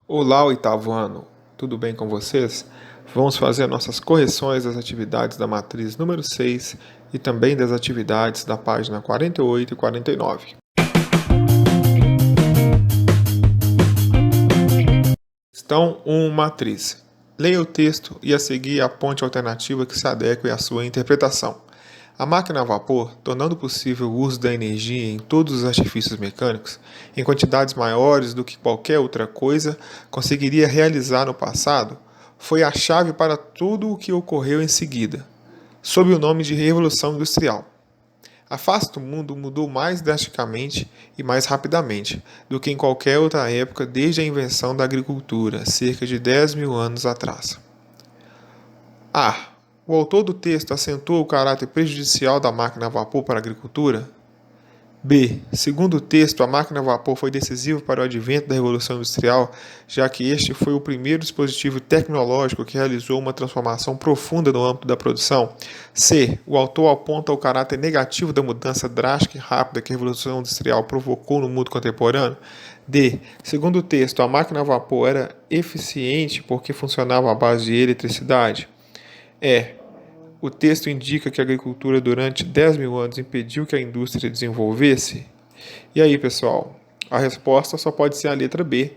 Olá, oitavo ano, tudo bem com vocês? Vamos fazer nossas correções das atividades da matriz número 6 e também das atividades da página 48 e 49. Questão 1, matriz. Leia o texto e a seguir aponte a alternativa que se adeque à sua interpretação. A máquina a vapor, tornando possível o uso da energia em todos os artifícios mecânicos, em quantidades maiores do que qualquer outra coisa conseguiria realizar no passado, foi a chave para tudo o que ocorreu em seguida, sob o nome de Revolução Industrial. A face do mundo mudou mais drasticamente e mais rapidamente do que em qualquer outra época desde a invenção da agricultura, cerca de 10 mil anos atrás. A. O autor do texto acentua o caráter prejudicial da máquina a vapor para a agricultura? B. Segundo o texto, a máquina a vapor foi decisiva para o advento da Revolução Industrial, já que este foi o primeiro dispositivo tecnológico que realizou uma transformação profunda no âmbito da produção. C. O autor aponta o caráter negativo da mudança drástica e rápida que a Revolução Industrial provocou no mundo contemporâneo. D. Segundo o texto, a máquina a vapor era eficiente porque funcionava à base de eletricidade. E. O texto indica que a agricultura durante 10 mil anos impediu que a indústria desenvolvesse? E aí, pessoal? A resposta só pode ser a letra B.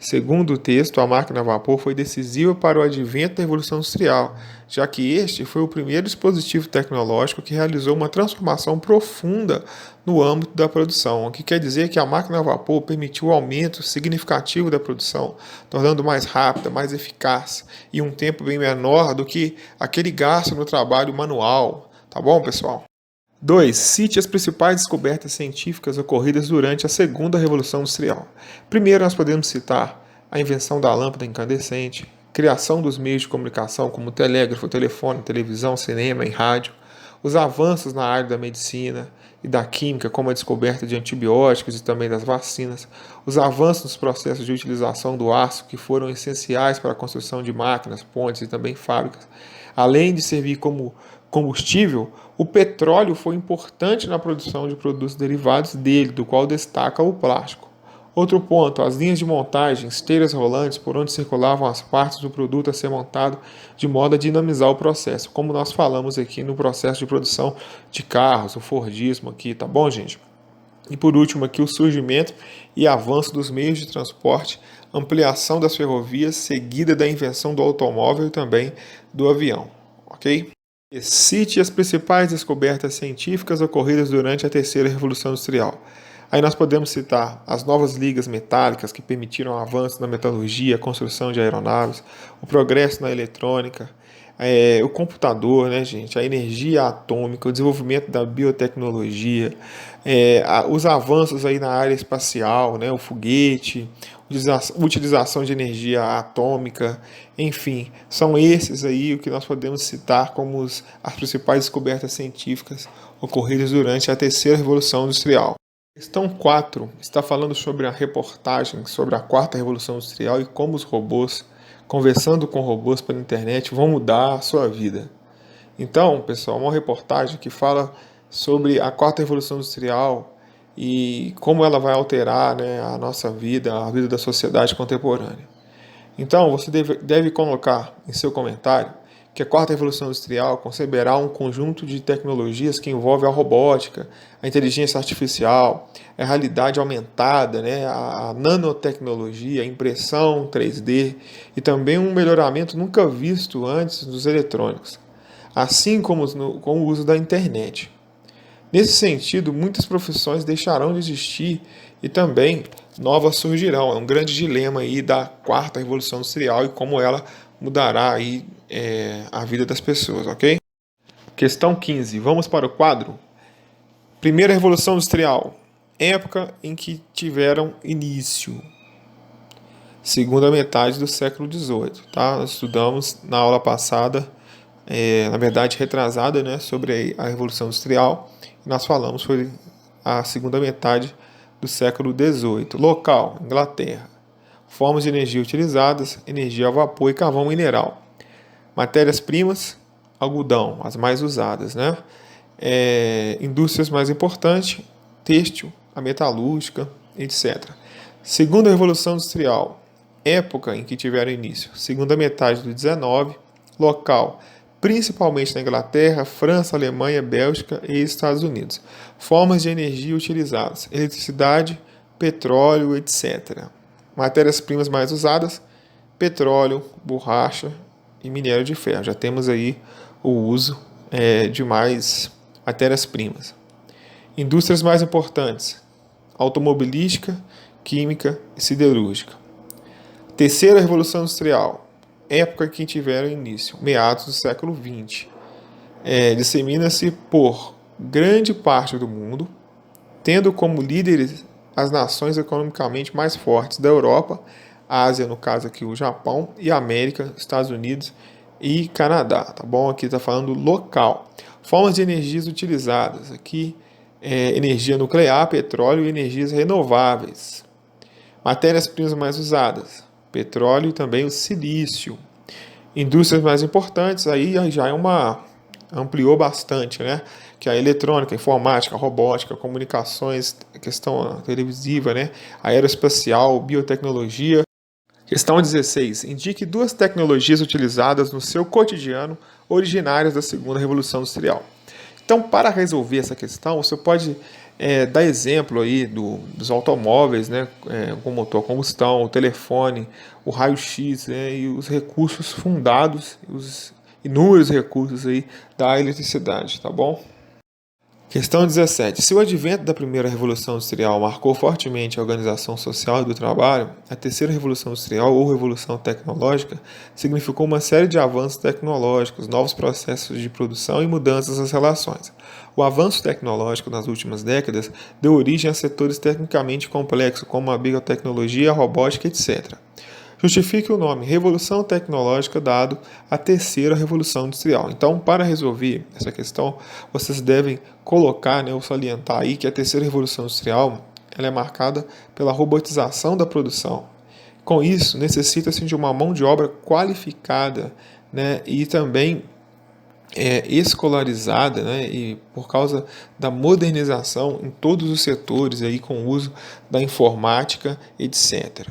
Segundo o texto, a máquina a vapor foi decisiva para o advento da Revolução Industrial, já que este foi o primeiro dispositivo tecnológico que realizou uma transformação profunda no âmbito da produção, o que quer dizer que a máquina a vapor permitiu o aumento significativo da produção, tornando mais rápida, mais eficaz e um tempo bem menor do que aquele gasto no trabalho manual. Tá bom, pessoal? 2. Cite as principais descobertas científicas ocorridas durante a segunda Revolução Industrial. Primeiro, nós podemos citar a invenção da lâmpada incandescente, criação dos meios de comunicação como telégrafo, telefone, televisão, cinema e rádio, os avanços na área da medicina e da química, como a descoberta de antibióticos e também das vacinas, os avanços nos processos de utilização do aço, que foram essenciais para a construção de máquinas, pontes e também fábricas. Além de servir como combustível, o petróleo foi importante na produção de produtos derivados dele, do qual destaca o plástico. Outro ponto, as linhas de montagem, esteiras rolantes por onde circulavam as partes do produto a ser montado de modo a dinamizar o processo, como nós falamos aqui no processo de produção de carros, o Fordismo aqui, tá bom, gente? E por último aqui o surgimento e avanço dos meios de transporte, ampliação das ferrovias, seguida da invenção do automóvel e também do avião, ok? Cite as principais descobertas científicas ocorridas durante a terceira Revolução Industrial. Aí nós podemos citar as novas ligas metálicas que permitiram avanços na metalurgia, a construção de aeronaves, o progresso na eletrônica, o computador, né, gente, a energia atômica, o desenvolvimento da biotecnologia, os avanços aí na área espacial, né, o foguete, utilização de energia atômica, enfim, são esses aí o que nós podemos citar como as principais descobertas científicas ocorridas durante a terceira Revolução Industrial. Questão 4 está falando sobre a reportagem sobre a quarta Revolução Industrial e como os robôs, conversando com robôs pela internet, vão mudar a sua vida. Então, pessoal, uma reportagem que fala sobre a quarta Revolução Industrial e como ela vai alterar, né, a nossa vida, a vida da sociedade contemporânea. Então, você deve colocar em seu comentário que a quarta revolução industrial conceberá um conjunto de tecnologias que envolve a robótica, a inteligência artificial, a realidade aumentada, né, a nanotecnologia, a impressão 3D e também um melhoramento nunca visto antes dos eletrônicos, assim como com o uso da internet. Nesse sentido, muitas profissões deixarão de existir e também novas surgirão. É um grande dilema aí da quarta revolução industrial e como ela mudará aí a vida das pessoas, ok? Questão 15. Vamos para o quadro. Primeira revolução industrial. Época em que tiveram início. Segunda metade do século XVIII. Tá? Nós estudamos na aula passada, na verdade retrasada, né, sobre a revolução industrial. E nós falamos sobre a segunda metade do século XVIII. Local, Inglaterra. Formas de energia utilizadas, energia a vapor e carvão mineral. Matérias-primas, algodão, as mais usadas, né? Indústrias mais importantes, têxtil, a metalúrgica, etc. Segunda Revolução Industrial, época em que tiveram início, segunda metade do 19, local, principalmente na Inglaterra, França, Alemanha, Bélgica e Estados Unidos. Formas de energia utilizadas, eletricidade, petróleo, etc. Matérias-primas mais usadas, petróleo, borracha e minério de ferro. Já temos aí o uso de mais matérias-primas. Indústrias mais importantes, automobilística, química e siderúrgica. Terceira Revolução Industrial, época que tiveram início, meados do século XX. Dissemina-se por grande parte do mundo, tendo como líderes as nações economicamente mais fortes da Europa, Ásia, no caso aqui o Japão, e América, Estados Unidos e Canadá, tá bom? Aqui está falando local. Formas de energias utilizadas, aqui energia nuclear, petróleo e energias renováveis. Matérias-primas mais usadas, petróleo e também o silício. Indústrias mais importantes, aí já ampliou bastante, né? Que é a eletrônica, informática, robótica, comunicações, questão televisiva, né? Aeroespacial, biotecnologia. Questão 16. Indique duas tecnologias utilizadas no seu cotidiano originárias da segunda Revolução Industrial. Então, para resolver essa questão, você pode dar exemplo aí dos automóveis, né, com motor a combustão, o telefone, o raio-x, né, e os recursos fundados, os inúmeros recursos aí da eletricidade, tá bom? Questão 17. Se o advento da primeira Revolução Industrial marcou fortemente a organização social e do trabalho, a terceira Revolução Industrial ou Revolução Tecnológica significou uma série de avanços tecnológicos, novos processos de produção e mudanças nas relações. O avanço tecnológico nas últimas décadas deu origem a setores tecnicamente complexos, como a biotecnologia, a robótica, etc. Justifique o nome Revolução Tecnológica dado à terceira Revolução Industrial. Então, para resolver essa questão, vocês devem colocar, ou salientar aí que a terceira Revolução Industrial ela é marcada pela robotização da produção. Com isso, necessita-se de uma mão de obra qualificada, e também escolarizada, e por causa da modernização em todos os setores aí, com o uso da informática, etc.